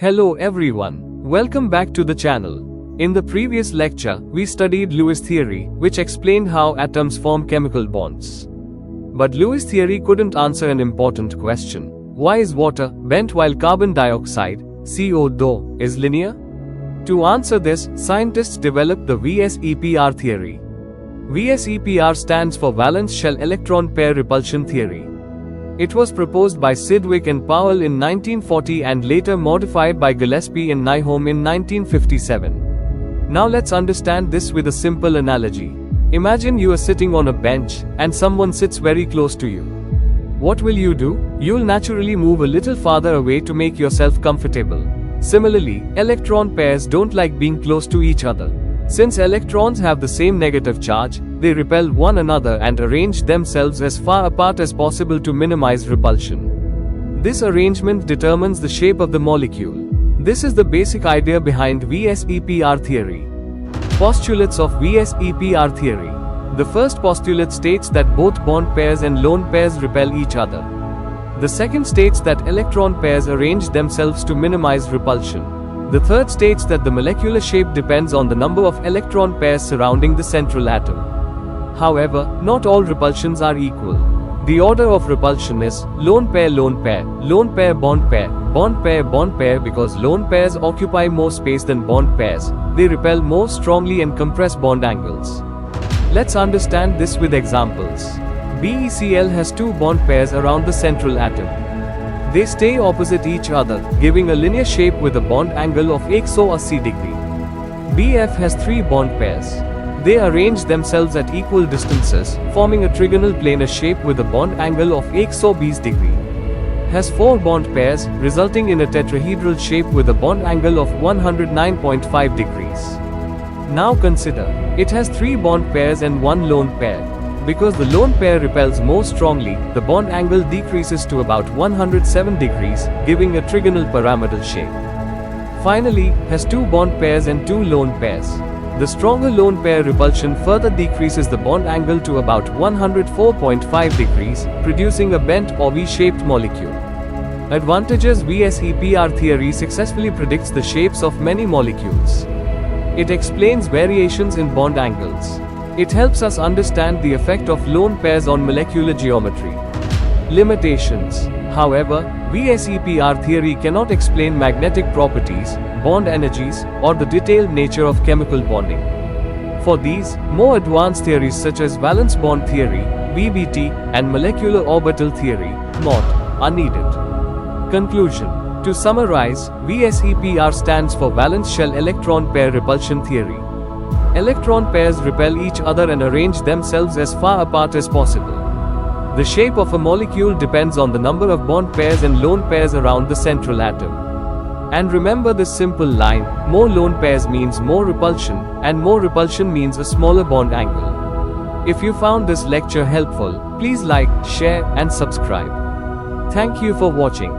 Hello everyone, welcome back to the channel. In the previous lecture, we studied Lewis theory, which explained how atoms form chemical bonds. But Lewis theory couldn't answer an important question. Why is water bent while carbon dioxide, CO2, is linear? To answer this, scientists developed the VSEPR theory. VSEPR stands for valence shell electron pair repulsion theory. It was proposed by Sidgwick and Powell in 1940 and later modified by Gillespie and Nyholm in 1957. Now let's understand this with a simple analogy. Imagine you are sitting on a bench, and someone sits very close to you. What will you do? You'll naturally move a little farther away to make yourself comfortable. Similarly, electron pairs don't like being close to each other. Since electrons have the same negative charge, they repel one another and arrange themselves as far apart as possible to minimize repulsion. This arrangement determines the shape of the molecule. This is the basic idea behind VSEPR theory. Postulates of VSEPR theory. The first postulate states that both bond pairs and lone pairs repel each other. The second states that electron pairs arrange themselves to minimize repulsion. The third states that the molecular shape depends on the number of electron pairs surrounding the central atom. However, not all repulsions are equal. The order of repulsion is lone pair, lone pair, lone pair, bond pair, bond pair, bond pair. Because lone pairs occupy more space than bond pairs, they repel more strongly and compress bond angles. Let's understand this with examples. BeCl has two bond pairs around the central atom. They stay opposite each other, giving a linear shape with a bond angle of 180 degree. Bf has three bond pairs. They arrange themselves at equal distances, forming a trigonal planar shape with a bond angle of 120 degree. Has four bond pairs, resulting in a tetrahedral shape with a bond angle of 109.5 degrees. Now consider, it has three bond pairs and one lone pair. Because the lone pair repels more strongly, the bond angle decreases to about 107 degrees, giving a trigonal pyramidal shape. Finally, has two bond pairs and two lone pairs. The stronger lone pair repulsion further decreases the bond angle to about 104.5 degrees, producing a bent or V-shaped molecule. Advantages: VSEPR theory successfully predicts the shapes of many molecules. It explains variations in bond angles. It helps us understand the effect of lone pairs on molecular geometry. Limitations. However, VSEPR theory cannot explain magnetic properties, bond energies, or the detailed nature of chemical bonding. For these, more advanced theories such as valence bond theory, VBT, and molecular orbital theory, MOT, are needed. Conclusion. To summarize, VSEPR stands for valence shell electron pair repulsion theory. Electron pairs repel each other and arrange themselves as far apart as possible. The shape of a molecule depends on the number of bond pairs and lone pairs around the central atom. And remember this simple line: more lone pairs means more repulsion, and more repulsion means a smaller bond angle. If you found this lecture helpful, please like, share, and subscribe. Thank you for watching.